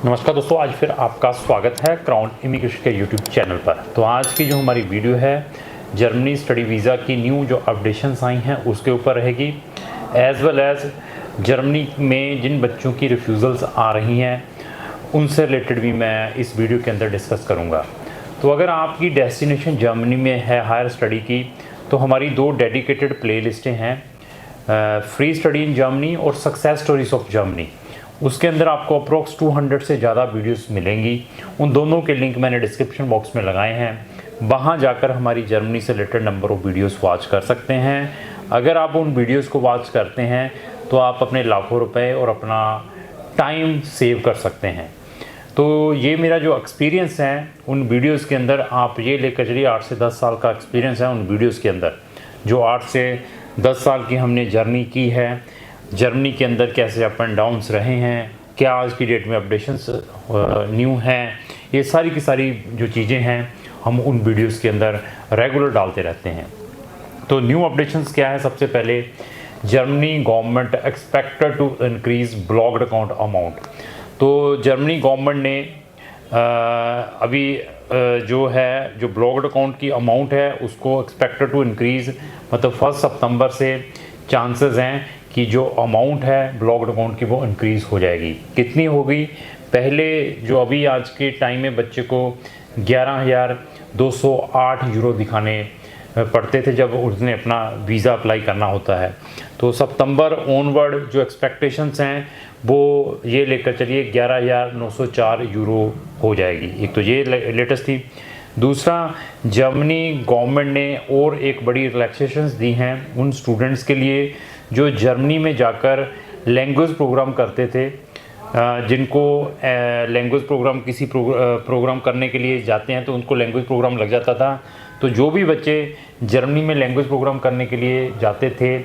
नमस्कार दोस्तों, आज फिर आपका स्वागत है क्राउन इमिग्रेशन के यूट्यूब चैनल पर। तो आज की जो हमारी वीडियो है जर्मनी स्टडी वीज़ा की न्यू जो अपडेशंस आई हैं उसके ऊपर रहेगी, एज़ वेल एज़ जर्मनी में जिन बच्चों की रिफ्यूज़ल्स आ रही हैं उनसे रिलेटेड भी मैं इस वीडियो के अंदर डिस्कस करूँगा। तो अगर आपकी डेस्टिनेशन जर्मनी में है हायर स्टडी की, तो हमारी दो डेडिकेटेड प्ले लिस्टें हैं, फ्री स्टडी इन जर्मनी और सक्सेस स्टोरीज ऑफ जर्मनी। उसके अंदर आपको अप्रोक्स 200 से ज़्यादा वीडियोस मिलेंगी। उन दोनों के लिंक मैंने डिस्क्रिप्शन बॉक्स में लगाए हैं, वहाँ जाकर हमारी जर्मनी से related number of videos watch कर सकते हैं। अगर आप उन वीडियोस को वॉच करते हैं तो आप अपने लाखों रुपए और अपना टाइम सेव कर सकते हैं। तो ये मेरा जो एक्सपीरियंस है उन वीडियोस के अंदर आप ये लेकर चलिए, 8 से 10 साल का एक्सपीरियंस है उन वीडियोस के अंदर, जो 8 से 10 साल की हमने जर्नी की है। जर्मनी के अंदर कैसे अप एंड डाउन्स रहे हैं, क्या आज की डेट में अपडेशंस न्यू हैं, ये सारी की सारी जो चीज़ें हैं हम उन वीडियोस के अंदर रेगुलर डालते रहते हैं। तो न्यू अपडेशंस क्या है? सबसे पहले Germany government expected to increase blocked account amount. तो जर्मनी गवर्नमेंट ने अभी जो ब्लॉक्ड अकाउंट की अमाउंट है उसको एक्सपेक्टेड टू इंक्रीज़, मतलब 1 सितंबर से चांसेस हैं कि जो अमाउंट है ब्लॉक्ड अकाउंट की वो इंक्रीज़ हो जाएगी। कितनी होगी? पहले जो अभी आज के टाइम में बच्चे को 11,208 यूरो दिखाने पड़ते थे जब उसने अपना वीज़ा अप्लाई करना होता है। तो सितंबर ऑनवर्ड जो एक्सपेक्टेशंस हैं वो ये लेकर चलिए 11,904 यूरो हो जाएगी। एक तो ये लेटेस्ट थी। दूसरा, जर्मनी गवर्नमेंट ने और एक बड़ी रिलैक्सेशंस दी हैं उन स्टूडेंट्स के लिए जो जर्मनी में जाकर लैंग्वेज प्रोग्राम करते थे, जिनको लैंग्वेज प्रोग्राम किसी प्रोग्राम करने के लिए जाते हैं तो उनको लैंग्वेज प्रोग्राम लग जाता था। तो जो भी बच्चे जर्मनी में लैंग्वेज प्रोग्राम करने के लिए जाते थे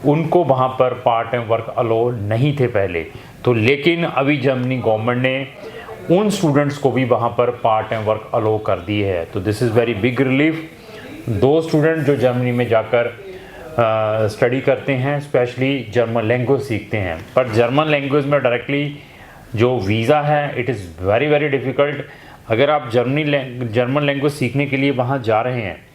उनको वहाँ पर पार्ट टाइम वर्क अलाउ नहीं थे पहले। तो लेकिन अभी जर्मनी गवर्नमेंट ने उन स्टूडेंट्स को भी वहाँ पर पार्ट टाइम वर्क अलाउ कर दी है। तो this is very big relief. दो स्टूडेंट जो जर्मनी में जाकर स्टडी करते हैं, स्पेशली जर्मन लैंग्वेज सीखते हैं, पर जर्मन लैंग्वेज में डायरेक्टली जो वीज़ा है it is very very difficult. अगर आप जर्मन लैंग्वेज सीखने के लिए वहाँ जा रहे हैं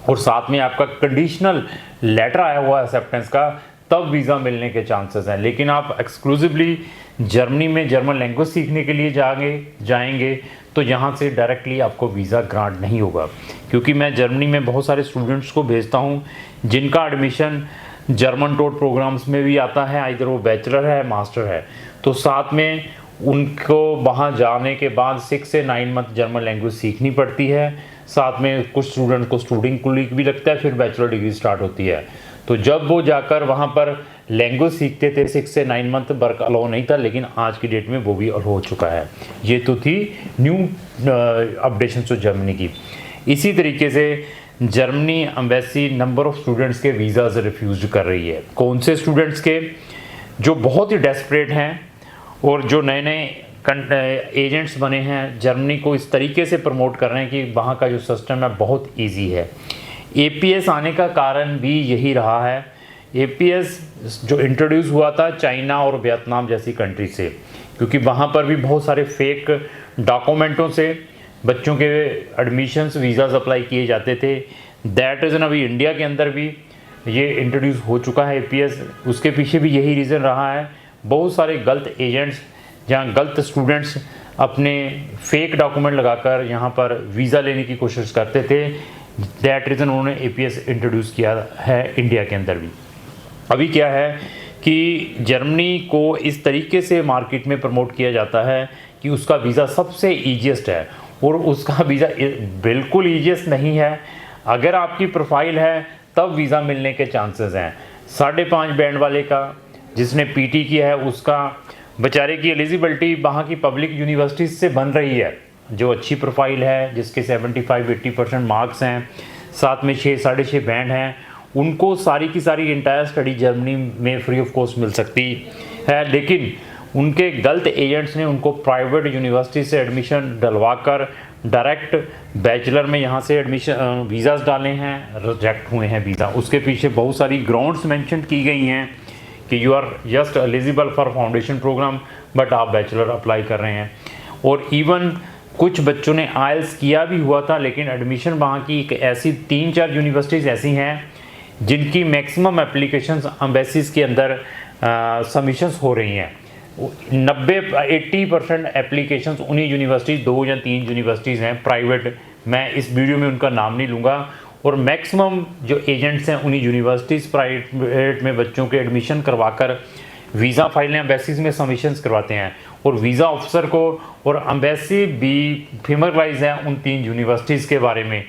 और साथ में आपका कंडीशनल लेटर आया हुआ है एक्सेप्टेंस का, तब वीज़ा मिलने के चांसेस हैं। लेकिन आप एक्सक्लूसिवली जर्मनी में जर्मन लैंग्वेज सीखने के लिए जाएंगे तो यहाँ से डायरेक्टली आपको वीज़ा ग्रांट नहीं होगा। क्योंकि मैं जर्मनी में बहुत सारे स्टूडेंट्स को भेजता हूँ जिनका एडमिशन जर्मन टोट प्रोग्राम्स में भी आता है, इधर वो बैचलर है मास्टर है। तो साथ में उनको वहाँ जाने के बाद 6 से 9 मंथ जर्मन लैंग्वेज सीखनी पड़ती है। साथ में कुछ स्टूडेंट को स्टूडेंट कुलीग भी लगता है, फिर बैचलर डिग्री स्टार्ट होती है। तो जब वो जाकर वहाँ पर लैंग्वेज सीखते थे 6 से 9 मंथ वर्क अलाउ नहीं था, लेकिन आज की डेट में वो भी अलाउ हो चुका है। ये तो थी न्यू अपडेशन जो जर्मनी की। इसी तरीके से Germany embassy number of students के वीज़ाज़ रिफ्यूज़ कर रही है। कौन से स्टूडेंट्स के? जो बहुत ही डेस्परेट हैं और जो नए नए एजेंट्स बने हैं, जर्मनी को इस तरीके से प्रमोट कर रहे हैं कि वहाँ का जो सिस्टम है बहुत ईजी है। APS आने का कारण भी यही रहा है। APS जो इंट्रोड्यूस हुआ था चाइना और वियतनाम जैसी कंट्री से, क्योंकि वहाँ पर भी बहुत सारे फेक डॉक्यूमेंटों से बच्चों के एडमिशन्स वीज़ाज़ अप्लाई किए जाते थे। दैट रीज़न अभी इंडिया के अंदर भी ये इंट्रोड्यूस हो चुका है APS। उसके पीछे भी यही रीज़न रहा है। बहुत सारे गलत एजेंट्स, जहाँ गलत स्टूडेंट्स अपने फेक डॉक्यूमेंट लगाकर यहाँ पर वीज़ा लेने की कोशिश करते थे। दैट रीज़न उन्होंने APS इंट्रोड्यूस किया है इंडिया के अंदर भी। अभी क्या है कि जर्मनी को इस तरीके से मार्केट में प्रमोट किया जाता है कि उसका वीज़ा सबसे ईजीएस्ट है, और उसका वीज़ा बिल्कुल ईजीएस्ट नहीं है। अगर आपकी प्रोफाइल है तब वीज़ा मिलने के चांसेस हैं। 5.5 बैंड वाले का जिसने PT किया है उसका बेचारे की एलिजिबिलिटी वहाँ की पब्लिक यूनिवर्सिटीज़ से बन रही है, जो अच्छी प्रोफाइल है, जिसके 75-80% मार्क्स हैं, साथ में 6-6.5 बैंड हैं, उनको सारी की सारी इंटायर स्टडी जर्मनी में फ्री ऑफ कॉस्ट मिल सकती है। लेकिन उनके गलत एजेंट्स ने उनको प्राइवेट यूनिवर्सिटी से एडमिशन डलवाकर डायरेक्ट बैचलर में यहाँ से एडमिशन वीज़ाज़ डाले हैं, रिजेक्ट हुए हैं वीज़ा। उसके पीछे बहुत सारी ग्राउंड्स मेंशन की गई हैं कि you are just eligible for foundation programme, but आप बैचलर अप्लाई कर रहे हैं। और इवन कुछ बच्चों ने आइल्स किया भी हुआ था, लेकिन एडमिशन वहाँ की एक ऐसी 3-4 यूनिवर्सिटीज़ ऐसी हैं जिनकी मैक्सिमम एप्लीकेशंस एम्बेसीज के अंदर सबमिशंस हो रही हैं। 80% एप्लीकेशंस उन्हीं यूनिवर्सिटीज़, 2 या 3 यूनिवर्सिटीज़ हैं प्राइवेट, मैं इस वीडियो में उनका नाम नहीं लूँगा, और मैक्सिमम जो एजेंट्स हैं उन्हीं यूनिवर्सिटीज़ प्राइवेट में बच्चों के एडमिशन करवाकर वीज़ा फाइलें एम्बेसीज में सबमिशंस करवाते हैं, और वीज़ा ऑफिसर को और एम्बेसी भी फेमलाइज है उन 3 यूनिवर्सिटीज़ के बारे में।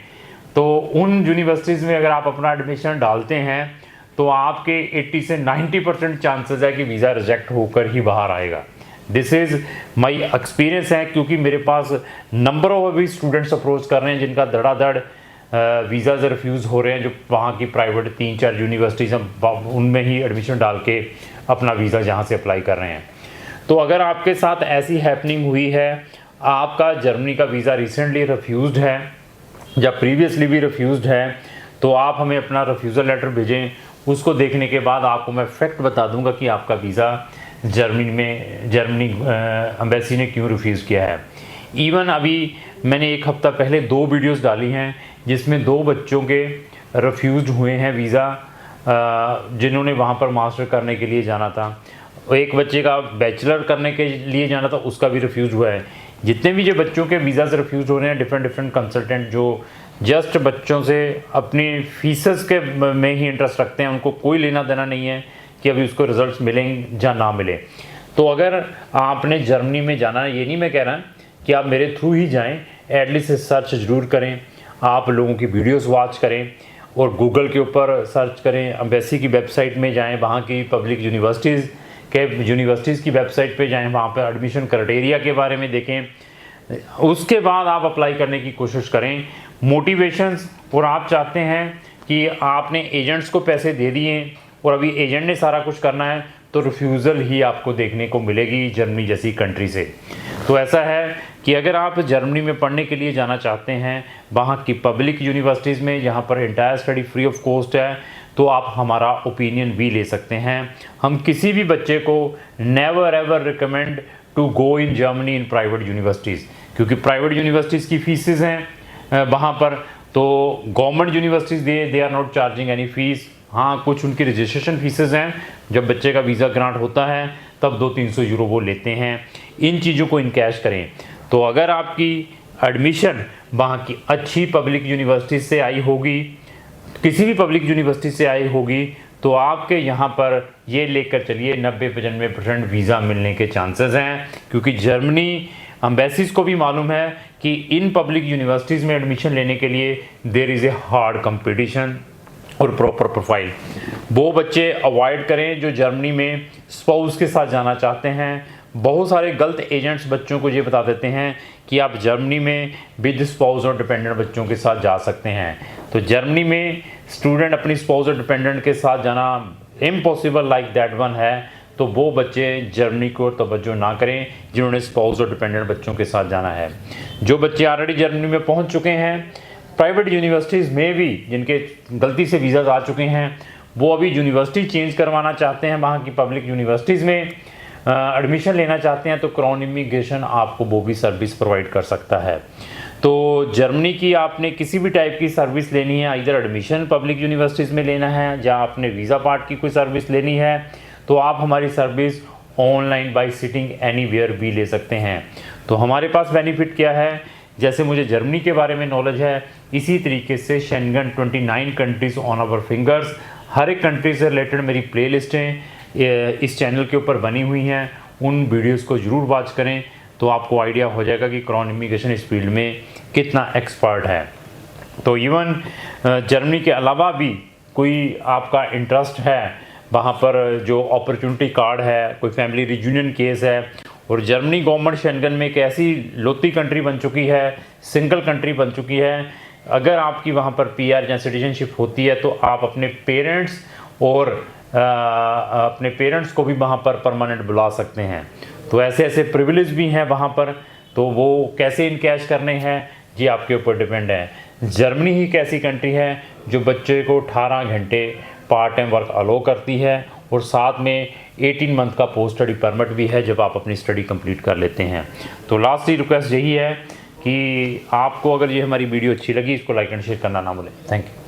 तो उन यूनिवर्सिटीज़ में अगर आप अपना एडमिशन डालते हैं तो आपके 80 से 90% चांसेस है कि वीज़ा रिजेक्ट होकर ही बाहर आएगा। दिस इज़ माई एक्सपीरियंस है, क्योंकि मेरे पास नंबर ऑफ अभी स्टूडेंट्स अप्रोच कर रहे हैं जिनका धड़ाधड़ वीज़ाज़ रिफ्यूज़ हो रहे हैं, जो वहाँ की प्राइवेट 3-4 यूनिवर्सिटीज़ हैं उनमें ही एडमिशन डाल के अपना वीज़ा जहाँ से अप्लाई कर रहे हैं। तो अगर आपके साथ ऐसी हैपनिंग हुई है, आपका जर्मनी का वीज़ा रिसेंटली रिफ्यूज़ड है या प्रीवियसली भी रिफ्यूज़ड है, तो आप हमें अपना रिफ्यूज़ल लेटर भेजें। उसको देखने के बाद आपको मैं फैक्ट बता दूंगा कि आपका वीज़ा जर्मनी एम्बेसी ने क्यों रिफ्यूज़ किया है। इवन अभी मैंने 1 हफ्ता पहले 2 वीडियोस डाली हैं जिसमें 2 बच्चों के रिफ्यूज़ड हुए हैं वीज़ा, जिन्होंने वहाँ पर मास्टर करने के लिए जाना था। एक बच्चे का बैचलर करने के लिए जाना था, उसका भी रिफ्यूज़ हुआ है। जितने भी जो बच्चों के वीज़ा रिफ्यूज़ हो रहे हैं, डिफरेंट कंसल्टेंट जो जस्ट बच्चों से अपनी फीसेस के में ही इंटरेस्ट रखते हैं, उनको कोई लेना देना नहीं है कि अभी उसको रिजल्ट्स मिलेंगे या ना मिले। तो अगर आपने जर्मनी में जाना है, ये नहीं मैं कह रहा कि आप मेरे थ्रू ही जाएं, एटलीस्ट सर्च ज़रूर करें, आप लोगों की वीडियोस वॉच करें और गूगल के ऊपर सर्च करें, एम्बेसी की वेबसाइट में जाएं, वहाँ की पब्लिक यूनिवर्सिटीज़ की वेबसाइट पे जाएं, वहाँ पर एडमिशन क्राइटेरिया के बारे में देखें, उसके बाद आप अप्लाई करने की कोशिश करें। मोटिवेशंस, और आप चाहते हैं कि आपने एजेंट्स को पैसे दे दिए और अभी एजेंट ने सारा कुछ करना है, तो रिफ्यूज़ल ही आपको देखने को मिलेगी जर्मनी जैसी कंट्री से। तो ऐसा है कि अगर आप जर्मनी में पढ़ने के लिए जाना चाहते हैं, वहाँ की पब्लिक यूनिवर्सिटीज़ में, जहाँ पर entire study free of cost है, तो आप हमारा ओपिनियन भी ले सकते हैं। हम किसी भी बच्चे को never ever recommend to go in Germany in private universities, क्योंकि प्राइवेट यूनिवर्सिटीज़ की फीसेस हैं वहाँ पर, तो government universities they are not charging any fee. हाँ, कुछ उनकी रजिस्ट्रेशन फीसेस हैं, जब बच्चे का वीज़ा ग्रांट होता है तब 200-300 यूरो वो लेते हैं। इन चीज़ों को इनकैश करें। तो अगर आपकी एडमिशन वहाँ की अच्छी पब्लिक यूनिवर्सिटी से आई होगी, किसी भी पब्लिक यूनिवर्सिटी से आई होगी, तो आपके यहाँ पर ये लेकर चलिए 90-95% वीज़ा मिलने के चांसेस हैं, क्योंकि जर्मनी एम्बेसीज को भी मालूम है कि इन पब्लिक यूनिवर्सिटीज़ में एडमिशन लेने के लिए there is a hard competition और प्रॉपर प्रोफाइल। वो बच्चे अवॉइड करें जो जर्मनी में स्पाउस के साथ जाना चाहते हैं। बहुत सारे गलत एजेंट्स बच्चों को ये बता देते हैं कि आप जर्मनी में विद स्पाउस और डिपेंडेंट बच्चों के साथ जा सकते हैं। तो जर्मनी में स्टूडेंट अपनी स्पाउस और डिपेंडेंट के साथ जाना इम्पॉसिबल लाइक दैट वन है। तो वो बच्चे जर्मनी को तवज्जो ना करें जिन्होंने स्पाउस और डिपेंडेंट बच्चों के साथ जाना है। जो बच्चे ऑलरेडी जर्मनी में पहुंच चुके हैं, प्राइवेट यूनिवर्सिटीज़ में भी जिनके गलती से वीज़ा आ चुके हैं, वो अभी यूनिवर्सिटी चेंज करवाना चाहते हैं, वहाँ की पब्लिक यूनिवर्सिटीज़ में एडमिशन लेना चाहते हैं, तो क्राउन इमिग्रेशन आपको वो भी सर्विस प्रोवाइड कर सकता है। तो जर्मनी की आपने किसी भी टाइप की सर्विस लेनी है, इधर एडमिशन पब्लिक यूनिवर्सिटीज़ में लेना है या आपने वीज़ा पार्ट की कोई सर्विस लेनी है, तो आप हमारी service online bye sitting anywhere भी ले सकते हैं। तो हमारे पास बेनिफिट क्या है, जैसे मुझे जर्मनी के बारे में नॉलेज है, इसी तरीके से Schengen 29 countries on our fingers, हर एक कंट्री से रिलेटेड मेरी प्लेलिस्टें इस चैनल के ऊपर बनी हुई हैं। उन वीडियोस को ज़रूर वॉच करें तो आपको आइडिया हो जाएगा कि क्राउन इमिग्रेशन इस फील्ड में कितना एक्सपर्ट है। तो इवन जर्मनी के अलावा भी कोई आपका इंटरेस्ट है, वहाँ पर जो अपॉर्चुनिटी कार्ड है, कोई फैमिली रियूनियन केस है, और जर्मनी गवर्नमेंट शेंगन में एक ऐसी लोती कंट्री बन चुकी है, सिंगल कंट्री बन चुकी है, अगर आपकी वहाँ पर पीआर या सिटीजनशिप होती है तो आप अपने पेरेंट्स और अपने पेरेंट्स को भी वहाँ पर परमानेंट बुला सकते हैं। तो ऐसे ऐसे प्रिविलेज भी हैं वहाँ पर, तो वो कैसे इनकैश करने हैं ये आपके ऊपर डिपेंड है। जर्मनी ही एक ऐसी कंट्री है जो बच्चे को 18 घंटे पार्ट टाइम वर्क अलो करती है और साथ में 18 मंथ का पोस्ट स्टडी परमिट भी है जब आप अपनी स्टडी कंप्लीट कर लेते हैं। तो लास्टली रिक्वेस्ट यही है कि आपको अगर ये हमारी वीडियो अच्छी लगी इसको लाइक एंड शेयर करना ना भूलें। Thank you.